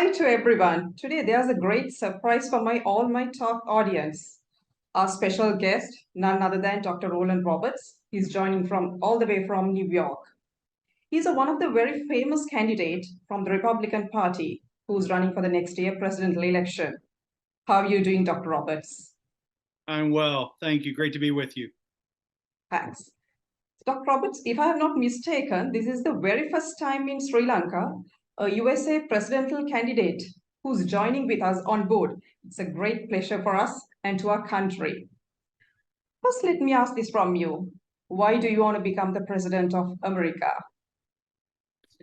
Hi to everyone. Today there's a great surprise for all my talk audience. Our special guest, none other than Dr. Roland Roberts, is joining from all the way from New York. He's one of the very famous candidate from the Republican Party who's running for the next year presidential election. How are you doing, Dr. Roberts? I'm well, thank you. Great to be with you. Thanks. Dr. Roberts, if I have not mistaken, this is the very first time in Sri Lanka a USA presidential candidate who's joining with us on board. It's a great pleasure for us and to our country. First, let me ask this from you. Why do you want to become the president of America?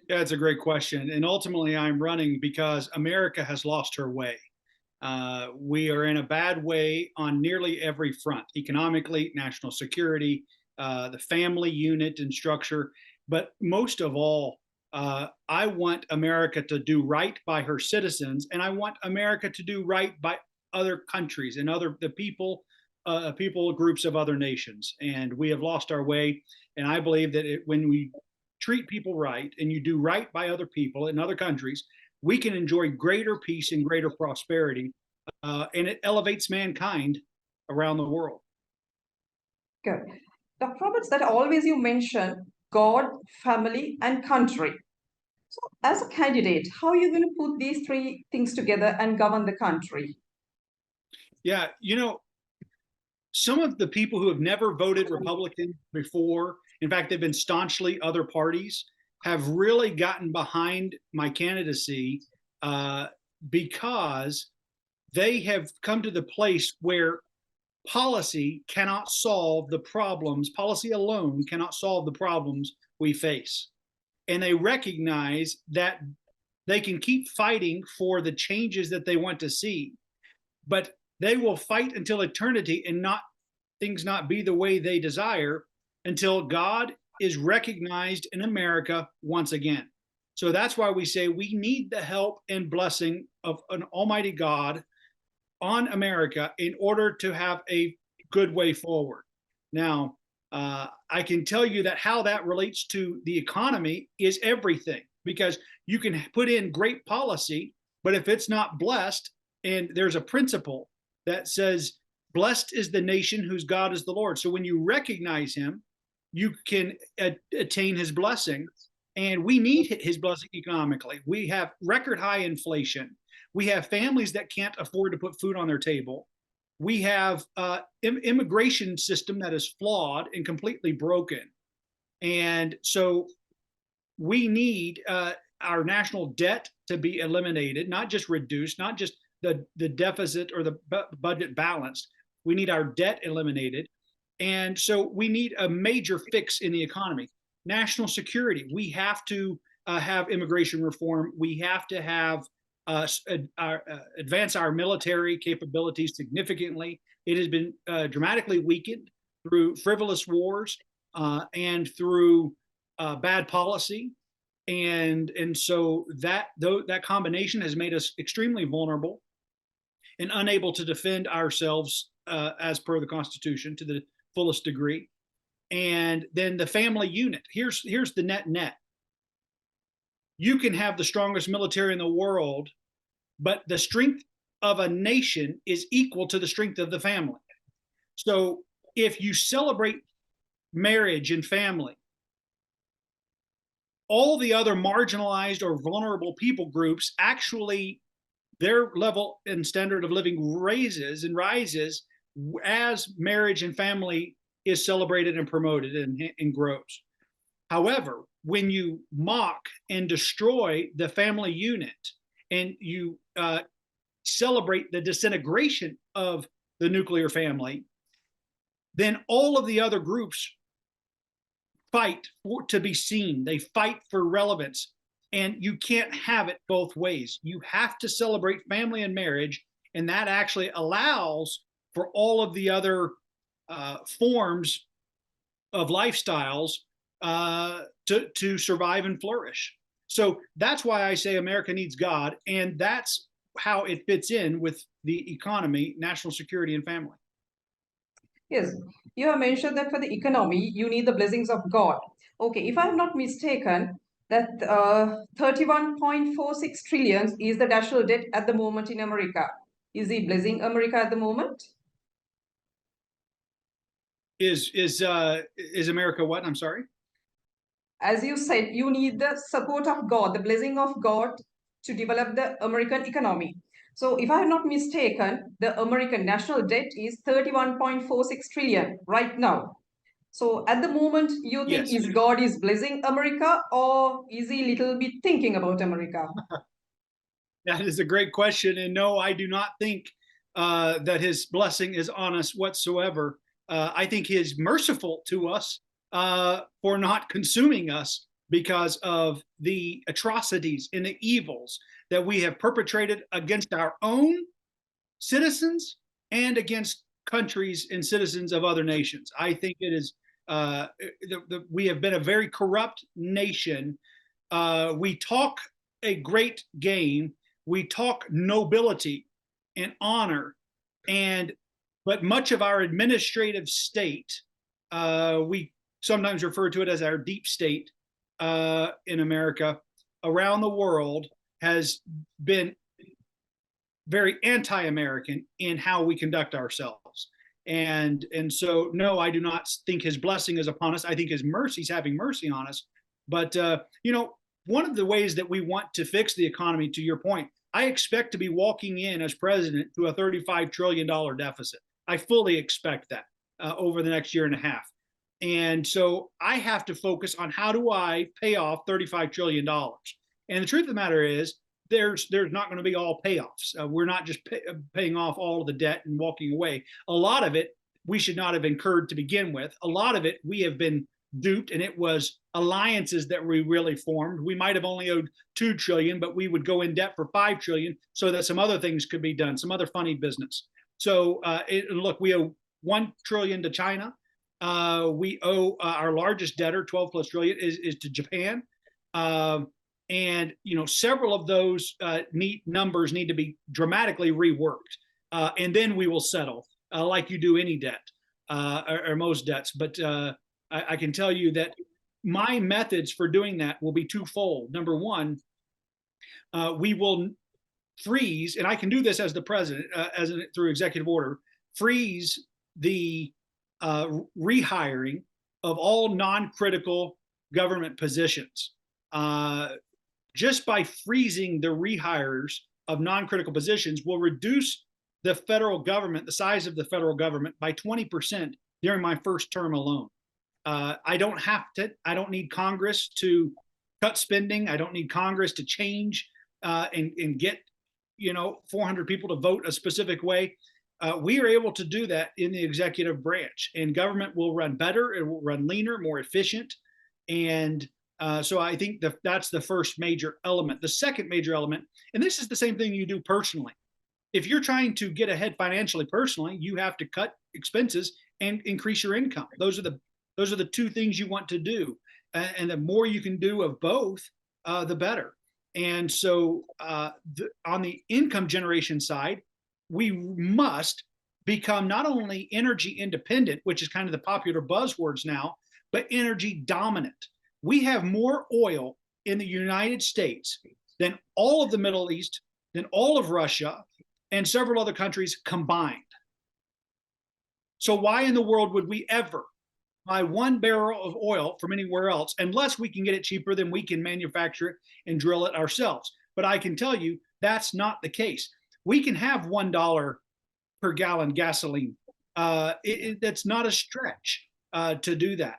Yeah, it's a great question. And ultimately, I'm running because America has lost her way. We are in a bad way on nearly every front: economically, national security, the family unit and structure. But most of all, I want America to do right by her citizens, and I want America to do right by other countries and the people groups of other nations. And we have lost our way. And I believe that when we treat people right and you do right by other people in other countries, we can enjoy greater peace and greater prosperity, and it elevates mankind around the world. Good. Dr. Roberts, that always you mention God, family, and country. So, as a candidate, how are you going to put these three things together and govern the country? Yeah, some of the people who have never voted Republican before, in fact, they've been staunchly other parties, have really gotten behind my candidacy because they have come to the place where policy cannot solve the problems, policy alone cannot solve the problems we face. And they recognize that they can keep fighting for the changes that they want to see, but they will fight until eternity and things not be the way they desire until God is recognized in America once again. So that's why we say we need the help and blessing of an almighty God on America in order to have a good way forward. Now, I can tell you that how that relates to the economy is everything, because you can put in great policy, but if it's not blessed, and there's a principle that says, blessed is the nation whose God is the Lord. So when you recognize him, you can attain his blessing. And we need his blessing economically. We have record high inflation. We have families that can't afford to put food on their table. We have immigration system that is flawed and completely broken. And so we need our national debt to be eliminated, not just reduced, not just the deficit or the budget balanced. We need our debt eliminated. And so we need a major fix in the economy. National security, we have to have immigration reform. We have to have advance our military capabilities significantly. It has been dramatically weakened through frivolous wars and through bad policy. And so that combination has made us extremely vulnerable and unable to defend ourselves as per the Constitution to the fullest degree. And then the family unit. Here's the net. You can have the strongest military in the world, but the strength of a nation is equal to the strength of the family. So if you celebrate marriage and family, all the other marginalized or vulnerable people groups, actually their level and standard of living rises as marriage and family is celebrated and promoted and grows. However, when you mock and destroy the family unit and you celebrate the disintegration of the nuclear family, then all of the other groups fight to be seen. They fight for relevance. And you can't have it both ways. You have to celebrate family and marriage, and that actually allows for all of the other forms of lifestyles to survive and flourish. So that's why I say America needs God, and that's how it fits in with the economy, national security, and family. Yes, you have mentioned that for the economy, you need the blessings of God. Okay, if I'm not mistaken, that 31.46 trillion is the national debt at the moment in America. Is he blessing America at the moment? Is America what? I'm sorry. As you said, you need the support of God, the blessing of God to develop the American economy. So if I am not mistaken, the American national debt is 31.46 trillion right now. So at the moment, you think Yes. is God is blessing America, or is he little bit thinking about America? That is a great question. And no, I do not think that his blessing is on us whatsoever. I think he is merciful to us for not consuming us because of the atrocities and the evils that we have perpetrated against our own citizens and against countries and citizens of other nations. I think it is, we have been a very corrupt nation. We talk a great game, we talk nobility and honor, and but much of our administrative state, we sometimes refer to it as our deep state in America, around the world, has been very anti-American in how we conduct ourselves. And so, no, I do not think his blessing is upon us. I think his mercy, he's having mercy on us. But one of the ways that we want to fix the economy, to your point, I expect to be walking in as president to a $35 trillion deficit. I fully expect that over the next year and a half. And so I have to focus on how do I pay off $35 trillion. And the truth of the matter is, there's not going to be all payoffs. We're not just paying off all of the debt and walking away. A lot of it we should not have incurred to begin with. A lot of it we have been duped, and it was alliances that we really formed. We might have only owed 2 trillion, but we would go in debt for 5 trillion so that some other things could be done, some other funny business. So look, we owe 1 trillion to China. We owe our largest debtor, 12 plus trillion, is to Japan. And several of those numbers need to be dramatically reworked, and then we will settle, like you do any debt or most debts. But I can tell you that my methods for doing that will be twofold. Number one, we will freeze, and I can do this as the president, through executive order, freeze the rehiring of all non-critical government positions. Just by freezing the rehires of non-critical positions will reduce the federal government, the size of the federal government, by 20% during my first term alone. I don't need Congress to cut spending. I don't need Congress to change and get 400 people to vote a specific way. We are able to do that in the executive branch, and government will run better. It will run leaner, more efficient. And so I think that's the first major element. The second major element, and this is the same thing you do personally. If you're trying to get ahead financially personally, you have to cut expenses and increase your income. Those are the two things you want to do. And the more you can do of both, the better. And so on the income generation side, we must become not only energy independent, which is kind of the popular buzzwords now, but energy dominant. We have more oil in the United States than all of the Middle East, than all of Russia, and several other countries combined. So why in the world would we ever buy 1 barrel of oil from anywhere else unless we can get it cheaper than we can manufacture it and drill it ourselves? But I can tell you that's not the case. We can have $1 per gallon gasoline. That's not a stretch to do that,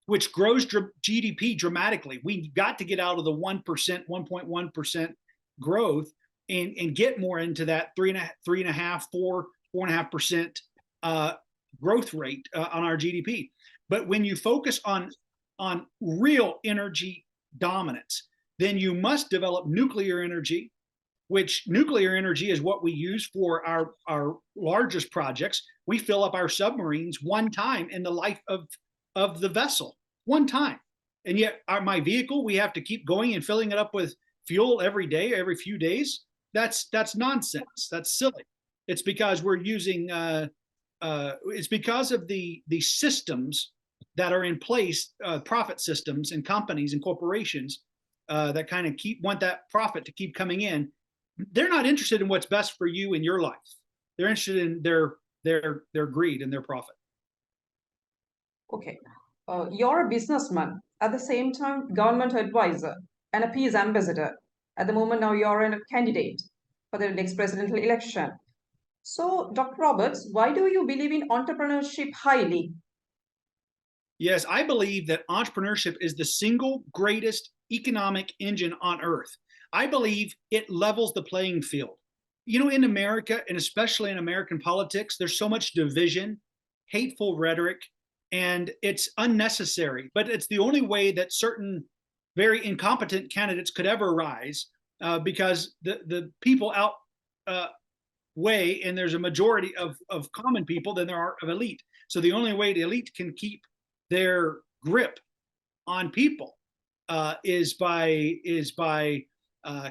which grows GDP dramatically. We've got to get out of the 1%, 1.1% growth and get more into that 3.5%, 4.5% growth rate on our GDP. But when you focus on real energy dominance, then you must develop nuclear energy, which nuclear energy is what we use for our largest projects. We fill up our submarines one time in the life of the vessel, one time. And yet my vehicle, we have to keep going and filling it up with fuel every day, every few days. That's nonsense. That's silly. It's because we're using, it's because of the systems that are in place, profit systems and companies and corporations that kind of want that profit to keep coming in. They're not interested in what's best for you in your life. They're interested in their greed and their profit. Okay. You're a businessman, at the same time, government advisor and a peace ambassador. At the moment, now you're a candidate for the next presidential election. So, Dr. Roberts, why do you believe in entrepreneurship highly? Yes, I believe that entrepreneurship is the single greatest economic engine on earth. I believe it levels the playing field. You know, in America, and especially in American politics, there's so much division, hateful rhetoric, and it's unnecessary. But it's the only way that certain very incompetent candidates could ever rise, because the people out way, and there's a majority of common people than there are of elite. So the only way the elite can keep their grip on people is by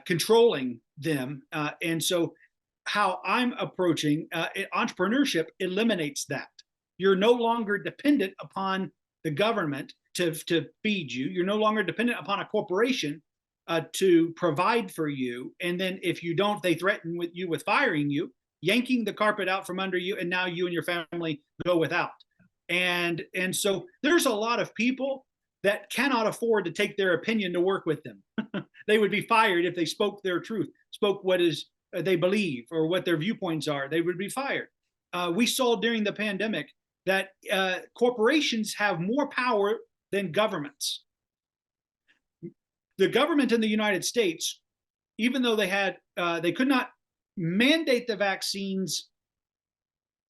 controlling them. And so, how I'm approaching entrepreneurship eliminates that. You're no longer dependent upon the government to feed you. You're no longer dependent upon a corporation to provide for you. And then if you don't, they threaten with firing you, yanking the carpet out from under you, and now you and your family go without. And so there's a lot of people that cannot afford to take their opinion to work with them. They would be fired if they spoke their truth, spoke what is they believe or what their viewpoints are. They would be fired. We saw during the pandemic that corporations have more power than governments. The government in the United States, even though they could not mandate the vaccines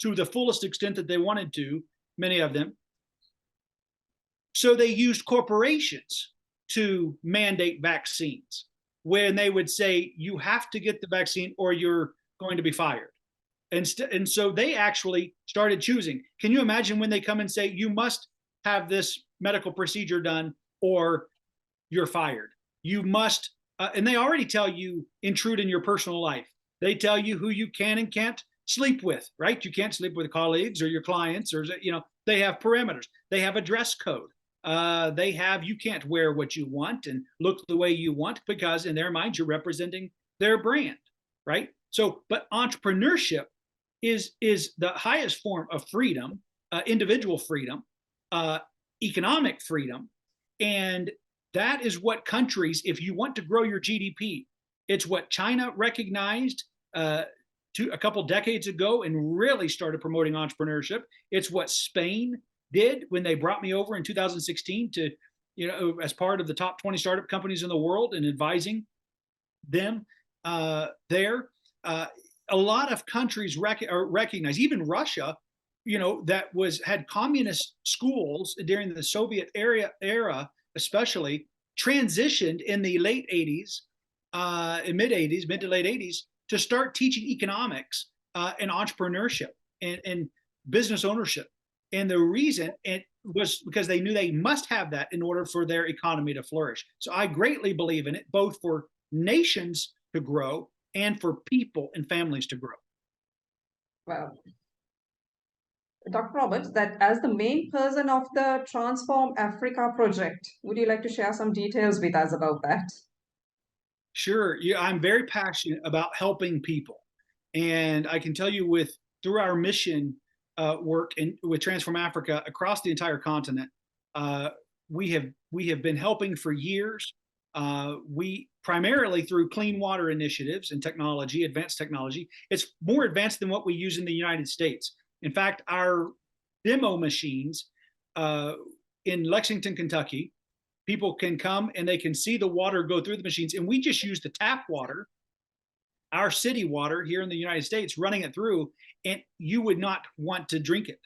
to the fullest extent that they wanted to, many of them. So they used corporations to mandate vaccines when they would say, you have to get the vaccine or you're going to be fired. And so they actually started choosing. Can you imagine when they come and say, you must have this medical procedure done or you're fired? You must, and they already tell you intrude in your personal life. They tell you who you can and can't sleep with, right? You can't sleep with colleagues or your clients, or they have parameters. They have a dress code. You can't wear what you want and look the way you want, because in their minds you're representing their brand, right? So, but entrepreneurship is the highest form of freedom, individual freedom, economic freedom, and that is what countries, if you want to grow your GDP, it's what China recognized a couple decades ago and really started promoting entrepreneurship. It's what Spain did when they brought me over in 2016 to, as part of the top 20 startup companies in the world and advising them there. A lot of countries recognize, even Russia, that had communist schools during the Soviet era, especially transitioned in the late 80s, mid to late 80s, to start teaching economics and entrepreneurship and business ownership. And the reason it was because they knew they must have that in order for their economy to flourish. So I greatly believe in it, both for nations to grow and for people and families to grow. Well, Dr. Roberts, that as the main person of the Transform Africa project, would you like to share some details with us about that? Sure. Yeah, I'm very passionate about helping people. And I can tell you through our mission work and with Transform Africa across the entire continent, we have been helping for years. We primarily through clean water initiatives and technology, advanced technology. It's more advanced than what we use in the United States. In fact, our demo machines in Lexington, Kentucky, people can come and they can see the water go through the machines, and we just use the tap water, our city water here in the United States, running it through, and you would not want to drink it.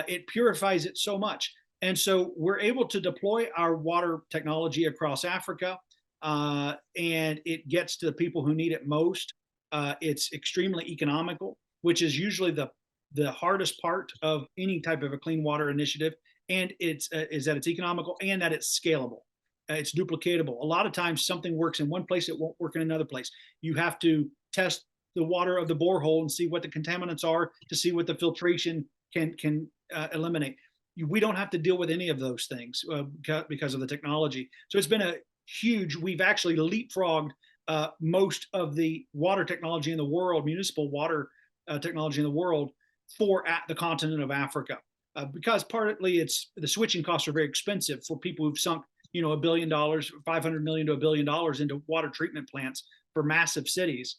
It purifies it so much. And so we're able to deploy our water technology across Africa, and it gets to the people who need it most. It's extremely economical, which is usually the hardest part of any type of a clean water initiative. And is that it's economical and that it's scalable. It's duplicatable. A lot of times something works in one place, it won't work in another place. You have to test the water of the borehole and see what the contaminants are to see what the filtration can eliminate. We don't have to deal with any of those things because of the technology. So it's been a huge. We've actually leapfrogged most of the water technology in the world, municipal water technology in the world, for at the continent of Africa. Because partly it's the switching costs are very expensive for people who've sunk, $1 billion, 500 million to $1 billion into water treatment plants for massive cities.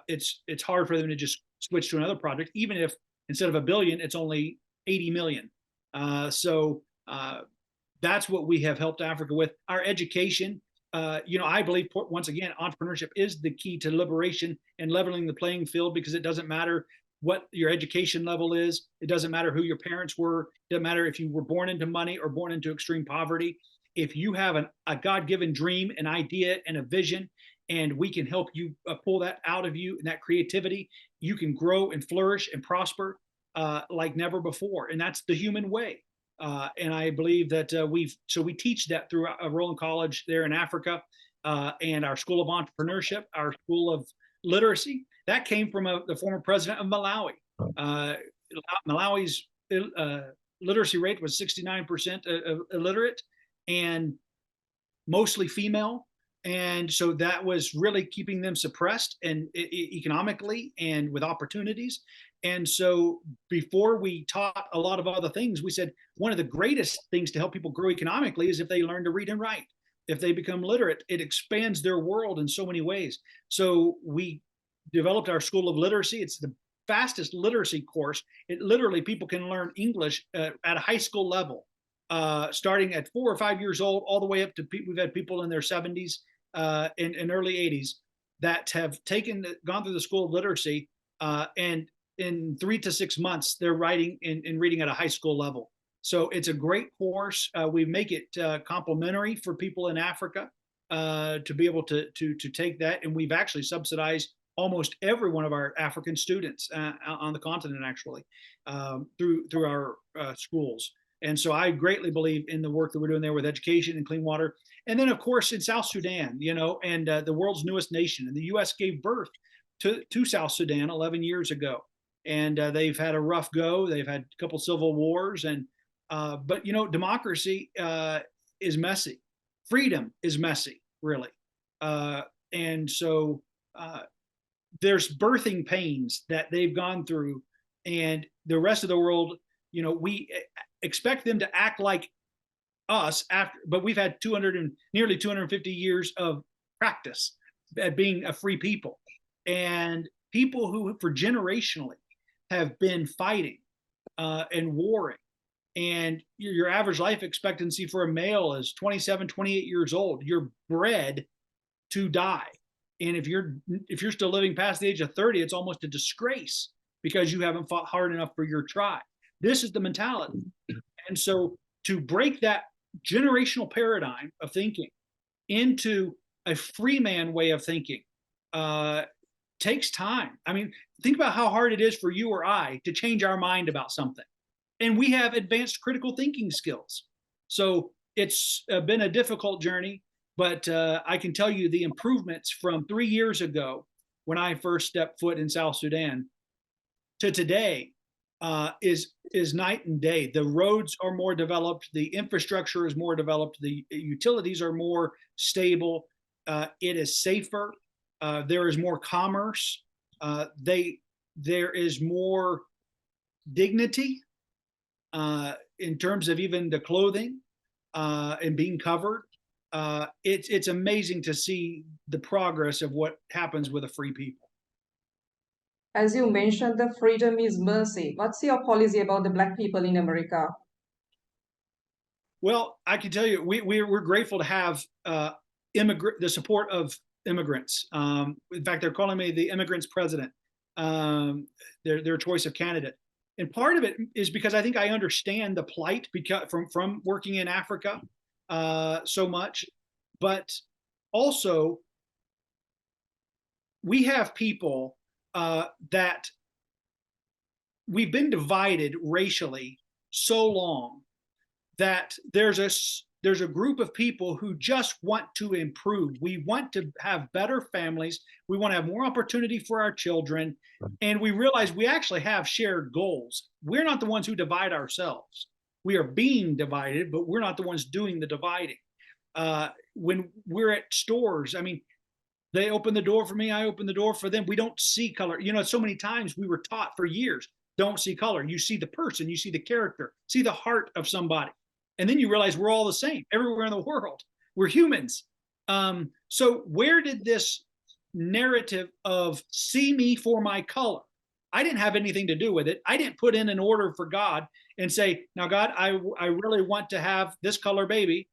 It's hard for them to just switch to another project, even if instead of $1 billion, it's only 80 million. So that's what we have helped Africa with. Our education, I believe, once again, entrepreneurship is the key to liberation and leveling the playing field, because it doesn't matter what your education level is. It doesn't matter who your parents were. It doesn't matter if you were born into money or born into extreme poverty. If you have a God-given dream, an idea, and a vision, and we can help you pull that out of you and that creativity, you can grow and flourish and prosper like never before. And that's the human way. And I believe that we teach that through Roland College there in Africa, and our School of Entrepreneurship, our School of Literacy. That came from the former president of Malawi. Malawi's literacy rate was 69% illiterate, and mostly female. And so that was really keeping them suppressed and economically and with opportunities. And so before we taught a lot of other things, we said one of the greatest things to help people grow economically is if they learn to read and write. If they become literate, it expands their world in so many ways. So we developed our School of Literacy. It's the fastest literacy course. It literally, people can learn English at a high school level, starting at 4 or 5 years old, all the way up to we've had people in their 70s and early 80s that have gone through the School of Literacy, and in 3 to 6 months, they're writing and reading at a high school level. So it's a great course. We make it complimentary for people in Africa to be able to take that, and we've actually subsidized almost every one of our African students on the continent, actually, through our schools. And so I greatly believe in the work that we're doing there with education and clean water. And then, of course, in South Sudan, and the world's newest nation, and the U.S. gave birth to South Sudan 11 years ago. And they've had a rough go. They've had a couple civil wars, but democracy is messy. Freedom is messy, really. And so there's birthing pains that they've gone through, and the rest of the world, we expect them to act like us but we've had nearly 250 years of practice at being a free people, and people who for generationally have been fighting and warring. And your average life expectancy for a male is 27, 28 years old. You're bred to die. And if you're still living past the age of 30, it's almost a disgrace because you haven't fought hard enough for your tribe. This is the mentality. And so to break that generational paradigm of thinking into a free man way of thinking takes time. I mean, think about how hard it is for you or I to change our mind about something. And we have advanced critical thinking skills. So it's been a difficult journey, but I can tell you the improvements from 3 years ago when I first stepped foot in South Sudan to today is night and day. The roads are more developed, the infrastructure is more developed, the utilities are more stable, it is safer, there is more commerce, there is more dignity in terms of even the clothing and being covered. It's amazing to see the progress of what happens with a free people. As you mentioned, the freedom is mercy. What's your policy about the Black people in America? Well, I can tell you, we're grateful to have the support of immigrants. In fact, they're calling me the immigrants president, their choice of candidate. And part of it is because I think I understand the plight from working in Africa so much, but also we have people that we've been divided racially so long that there's a group of people who just want to improve. We want to have better families. We want to have more opportunity for our children. And we realize we actually have shared goals. We're not the ones who divide ourselves. We are being divided, but we're not the ones doing the dividing. When we're at stores, I mean, they open the door for me, I open the door for them. We don't see color. So many times we were taught for years, don't see color. You see the person, you see the character, see the heart of somebody. And then you realize we're all the same everywhere in the world. We're humans. So where did this narrative of see me for my color? I didn't have anything to do with it. I didn't put in an order for God and say, now, God, I really want to have this color baby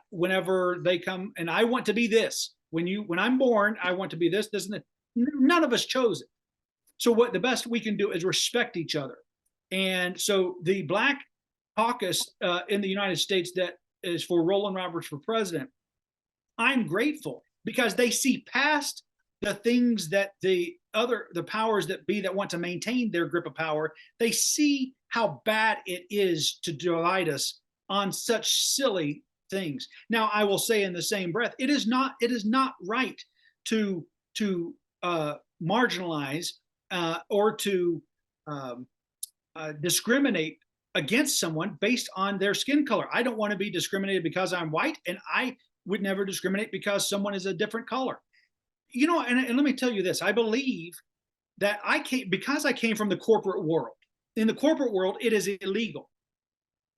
whenever they come, and I want to be this. When I'm born, I want to be this, this, and that. None of us chose it. So what the best we can do is respect each other. And so the Black Caucus in the United States that is for Roland Roberts for president, I'm grateful because they see past the things that the powers that be that want to maintain their grip of power. They see how bad it is to divide us on such silly things. Now, I will say in the same breath, it is not right to marginalize or to discriminate against someone based on their skin color. I don't want to be discriminated because I'm white, and I would never discriminate because someone is a different color. And let me tell you this, I believe that because I came from the corporate world. In the corporate world, it is illegal.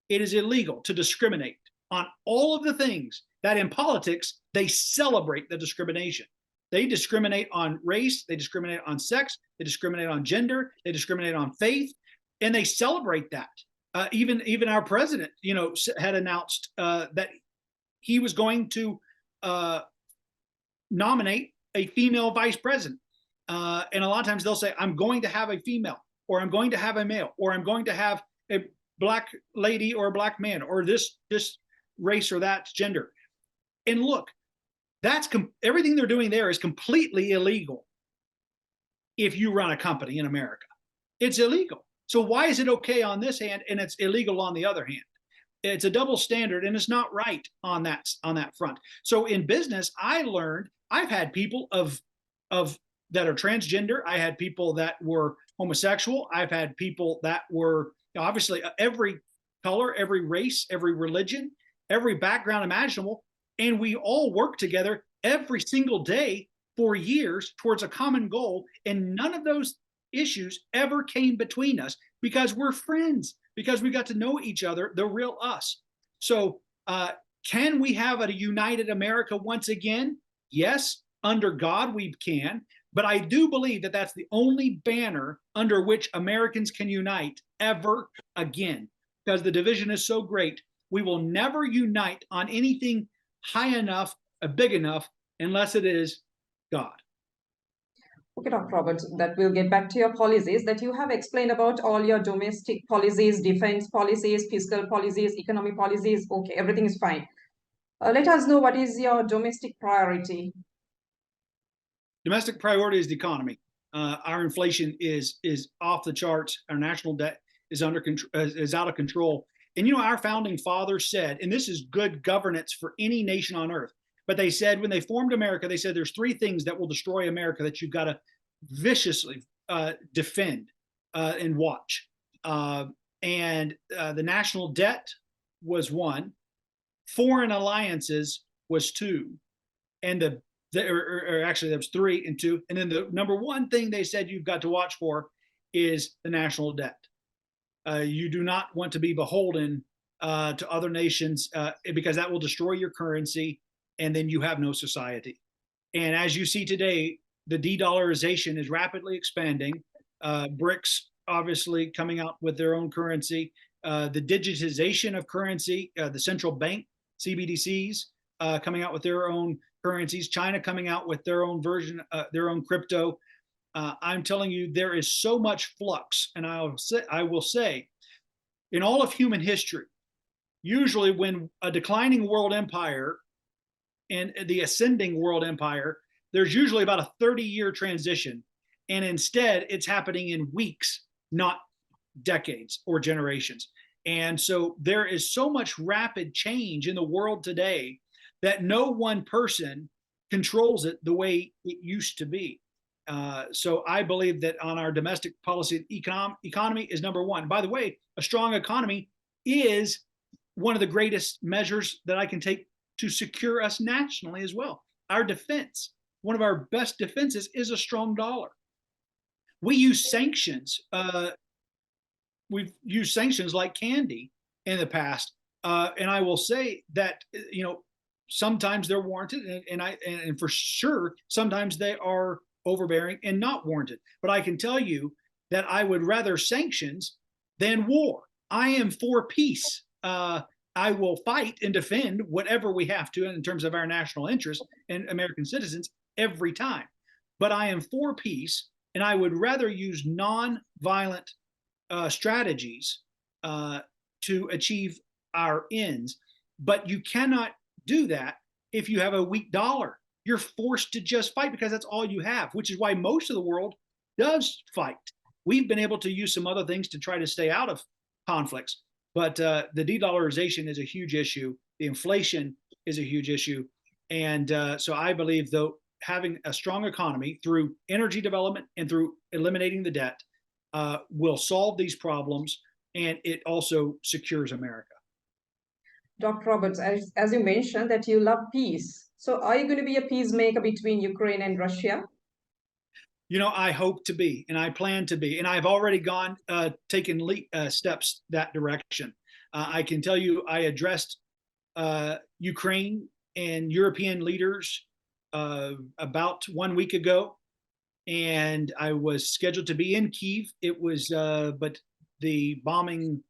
It is illegal to discriminate on all of the things that in politics, they celebrate the discrimination. They discriminate on race, they discriminate on sex, they discriminate on gender, they discriminate on faith, and they celebrate that. Even our president, had announced that he was going to nominate a female vice president. And a lot of times they'll say, I'm going to have a female, or I'm going to have a male, or I'm going to have a black lady or a black man, or this race or that gender. And look, everything they're doing there is completely illegal. If you run a company in America, it's illegal. So why is it okay on this hand and it's illegal on the other hand? It's a double standard, and it's not right on that front. So in business, I've had people that are transgender. I had people that were homosexual. I've had people that were obviously every color, every race, every religion, every background imaginable. And we all work together every single day for years towards a common goal. And none of those issues ever came between us because we're friends, because we got to know each other, the real us. So can we have a united America once again? Yes, under God we can. But I do believe that that's the only banner under which Americans can unite ever again, because the division is so great. We will never unite on anything high enough, big enough, unless it is God. Okay, Dr. Roberts, that we'll get back to your policies that you have explained about all your domestic policies, defense policies, fiscal policies, economic policies. Okay, everything is fine. Let us know what is your domestic priority. Domestic priority is the economy. Our inflation is off the charts. Our national debt is out of control. And our founding fathers said, and this is good governance for any nation on earth, but they said when they formed America, they said there's three things that will destroy America that you've got to viciously defend and watch. And the national debt was one, foreign alliances was two, and actually there was three and two. And then the number one thing they said you've got to watch for is the national debt. You do not want to be beholden to other nations because that will destroy your currency, and then you have no society. And as you see today, the de-dollarization is rapidly expanding. BRICS obviously coming out with their own currency. The digitization of currency, the central bank CBDCs coming out with their own currencies. China coming out with their own version, their own crypto. I'm telling you, there is so much flux, and I will say, in all of human history, usually when a declining world empire and the ascending world empire, there's usually about a 30-year transition, and instead it's happening in weeks, not decades or generations. And so there is so much rapid change in the world today that no one person controls it the way it used to be. So I believe that on our domestic policy, economy is number one. By the way, a strong economy is one of the greatest measures that I can take to secure us nationally as well. Our defense, one of our best defenses, is a strong dollar. We use sanctions. We've used sanctions like candy in the past, and I will say that sometimes they're warranted, and for sure sometimes they are overbearing and not warranted. But I can tell you that I would rather sanctions than war. I am for peace. I will fight and defend whatever we have to in terms of our national interest and American citizens every time. But I am for peace, and I would rather use non-violent strategies to achieve our ends. But you cannot do that if you have a weak dollar. You're forced to just fight because that's all you have, which is why most of the world does fight. We've been able to use some other things to try to stay out of conflicts, but the de-dollarization is a huge issue. The inflation is a huge issue. And so I believe, though, having a strong economy through energy development and through eliminating the debt will solve these problems, and it also secures America. Dr. Roberts, as you mentioned that you love peace. So are you going to be a peacemaker between Ukraine and Russia? I hope to be, and I plan to be, and I've already taken steps that direction. I can tell you, I addressed Ukraine and European leaders about 1 week ago, and I was scheduled to be in Kyiv. It was, but the bombing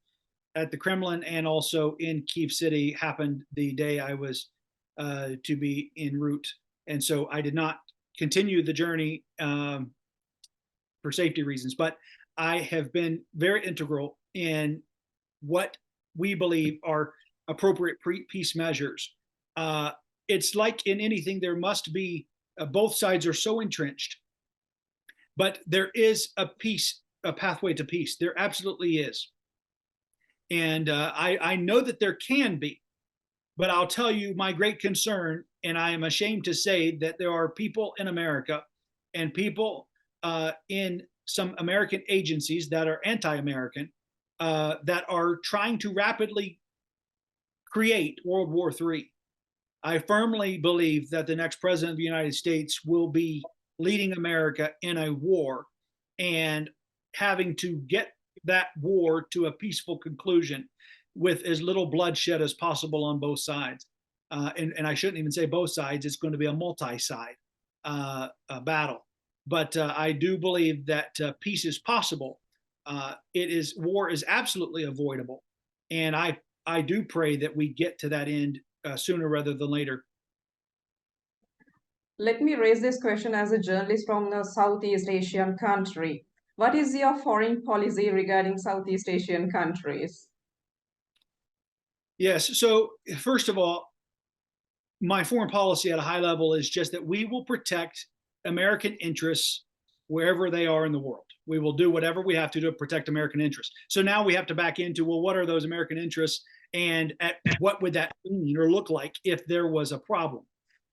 at the Kremlin and also in Kyiv City happened the day I was to be en route, and so I did not continue the journey for safety reasons. But I have been very integral in what we believe are appropriate peace measures. It's like in anything, there must be, both sides are so entrenched, but there is a pathway to peace. There absolutely is. And I know that there can be, but I'll tell you my great concern, and I am ashamed to say that there are people in America and people in some American agencies that are anti-American that are trying to rapidly create World War III. I firmly believe that the next president of the United States will be leading America in a war and having to get that war to a peaceful conclusion with as little bloodshed as possible on both sides. And I shouldn't even say both sides, it's going to be a multi-side battle. But I do believe that peace is possible. War is absolutely avoidable. And I do pray that we get to that end sooner rather than later. Let me raise this question as a journalist from the Southeast Asian country. What is your foreign policy regarding Southeast Asian countries? Yes. So first of all, my foreign policy at a high level is just that we will protect American interests wherever they are in the world. We will do whatever we have to protect American interests. So now we have to back into, well, what are those American interests, and what would that mean or look like if there was a problem?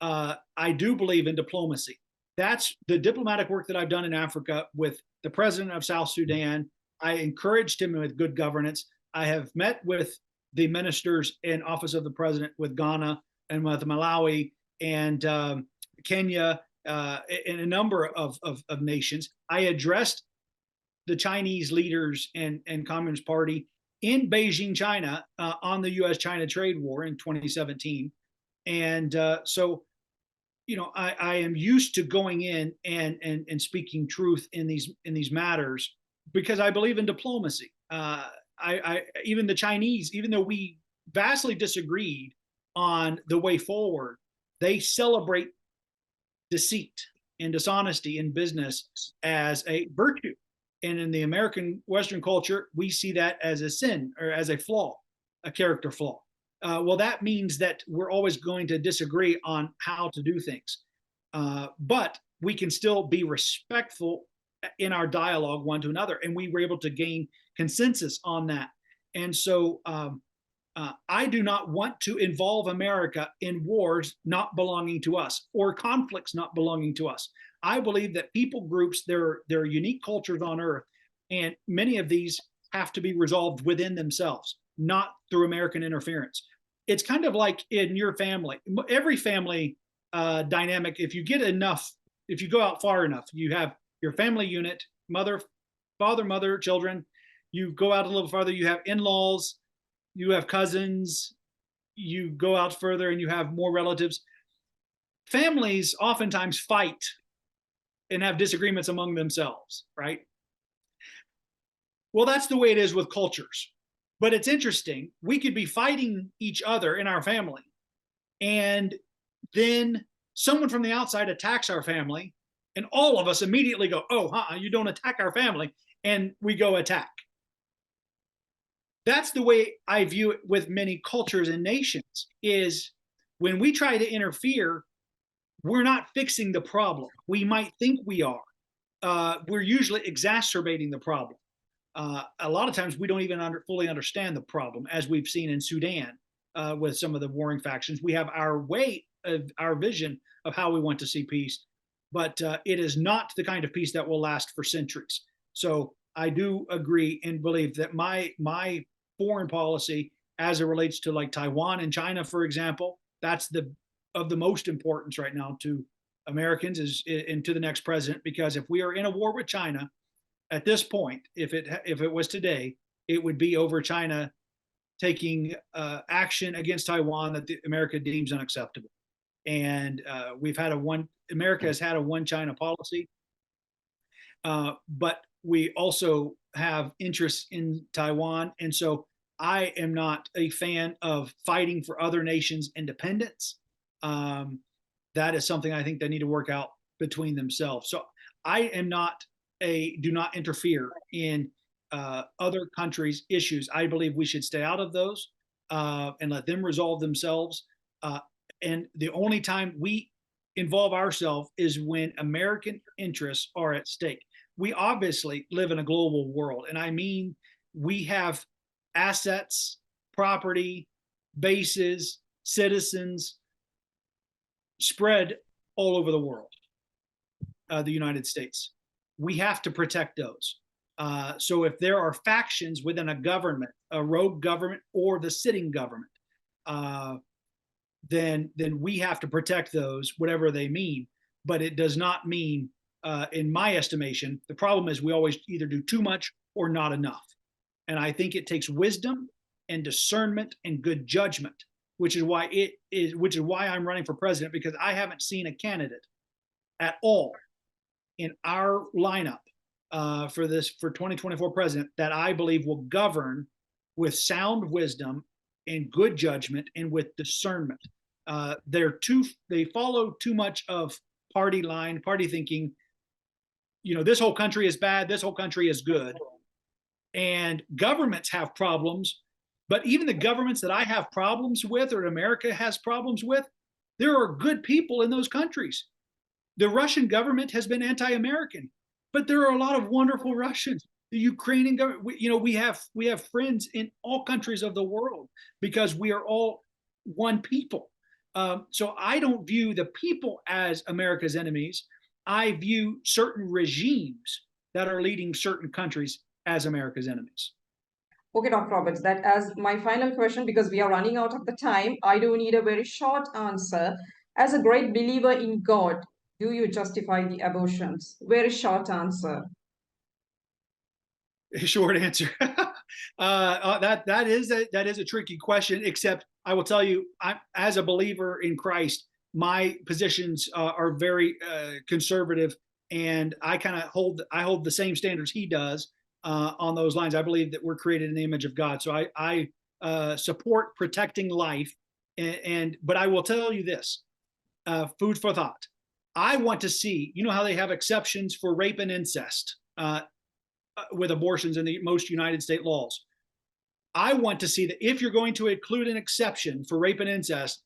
I do believe in diplomacy. That's the diplomatic work that I've done in Africa with the president of South Sudan. I encouraged him with good governance. I have met with the ministers in office of the president with Ghana and with Malawi and Kenya and a number of nations. I addressed the Chinese leaders and Communist Party in Beijing, China, on the U.S.-China trade war in 2017. And so, I am used to going in and speaking truth in these matters because I believe in diplomacy. Even the Chinese, even though we vastly disagreed on the way forward, they celebrate deceit and dishonesty in business as a virtue. And in the American Western culture, we see that as a sin or as a flaw, a character flaw. Well, that means that we're always going to disagree on how to do things. But we can still be respectful in our dialogue one to another. And we were able to gain consensus on that. And so I do not want to involve America in wars not belonging to us or conflicts not belonging to us. I believe that people groups, there are unique cultures on earth, and many of these have to be resolved within themselves, not through American interference. it's kind of like in your family. Every family dynamic, if you get enough, if you go out far enough, you have your family unit, father, mother, children. You go out a little farther, you have in-laws, you have cousins, you go out further and you have more relatives. Families oftentimes fight and have disagreements among themselves, right? Well, that's the way it is with cultures. But it's interesting. We could be fighting each other in our family, and then someone from the outside attacks our family, and all of us immediately go, "Oh, you don't attack our family," and we go attack. That's the way I view it with many cultures and nations, is when we try to interfere, we're not fixing the problem. We might think we are. We're usually exacerbating the problem. A lot of times we don't even fully understand the problem, as we've seen in Sudan with some of the warring factions. We have our way of our vision of how we want to see peace, but it is not the kind of peace that will last for centuries. So I do agree and believe that my foreign policy, as it relates to like Taiwan and China, for example, that's of the most importance right now to Americans and to the next president, because if we are in a war with China, at this point, if it was today, it would be over China taking action against Taiwan that America deems unacceptable. And America has had a one China policy, but we also have interests in Taiwan. And so I am not a fan of fighting for other nations' independence. That is something I think they need to work out between themselves. So I am not do not interfere in other countries' issues. I believe we should stay out of those and let them resolve themselves. And the only time we involve ourselves is when American interests are at stake. We obviously live in a global world, and I mean we have assets, property, bases, citizens spread all over the world, the United States. We have to protect those. So if there are factions within a government, a rogue government, or the sitting government, then we have to protect those, whatever they mean. But it does not mean, in my estimation, the problem is we always either do too much or not enough. And I think it takes wisdom and discernment and good judgment, which is why I'm running for president, because I haven't seen a candidate at all in our lineup for 2024 president that I believe will govern with sound wisdom and good judgment and with discernment. They follow too much of party thinking. You know, this whole country is bad, this whole country is good. And governments have problems, but even the governments that I have problems with, or America has problems with, there are good people in those countries. The Russian government has been anti-American, but there are a lot of wonderful Russians. The Ukrainian government, we have friends in all countries of the world because we are all one people. So I don't view the people as America's enemies. I view certain regimes that are leading certain countries as America's enemies. Okay, Dr. Roberts, that as my final question, because we are running out of the time, I do need a very short answer. As a great believer in God, do you justify the abortions? Very short answer. Short answer. That is a tricky question. Except I will tell you, as a believer in Christ, my positions are very conservative, and I hold the same standards he does on those lines. I believe that we're created in the image of God, so I support protecting life. But I will tell you this, food for thought. I want to see, you know how they have exceptions for rape and incest with abortions in the most United States laws. I want to see that if you're going to include an exception for rape and incest,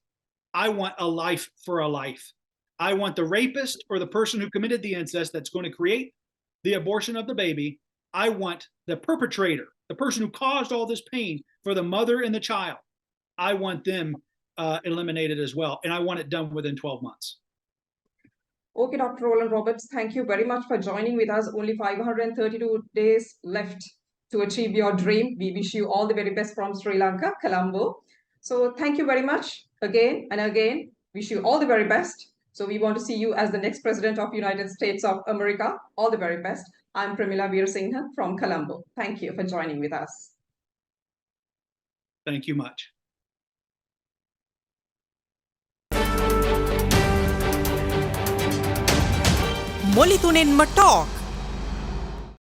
I want a life for a life. I want the rapist or the person who committed the incest that's going to create the abortion of the baby. I want the perpetrator, the person who caused all this pain for the mother and the child. I want them eliminated as well. And I want it done within 12 months. Okay, Dr. Roland Roberts, thank you very much for joining with us. Only 532 days left to achieve your dream. We wish you all the very best from Sri Lanka, Colombo. So thank you very much again and again. Wish you all the very best. So we want to see you as the next president of United States of America. All the very best. I'm Pramila Veersinghe from Colombo. Thank you for joining with us. Thank you much. Muli Tunenma Talk.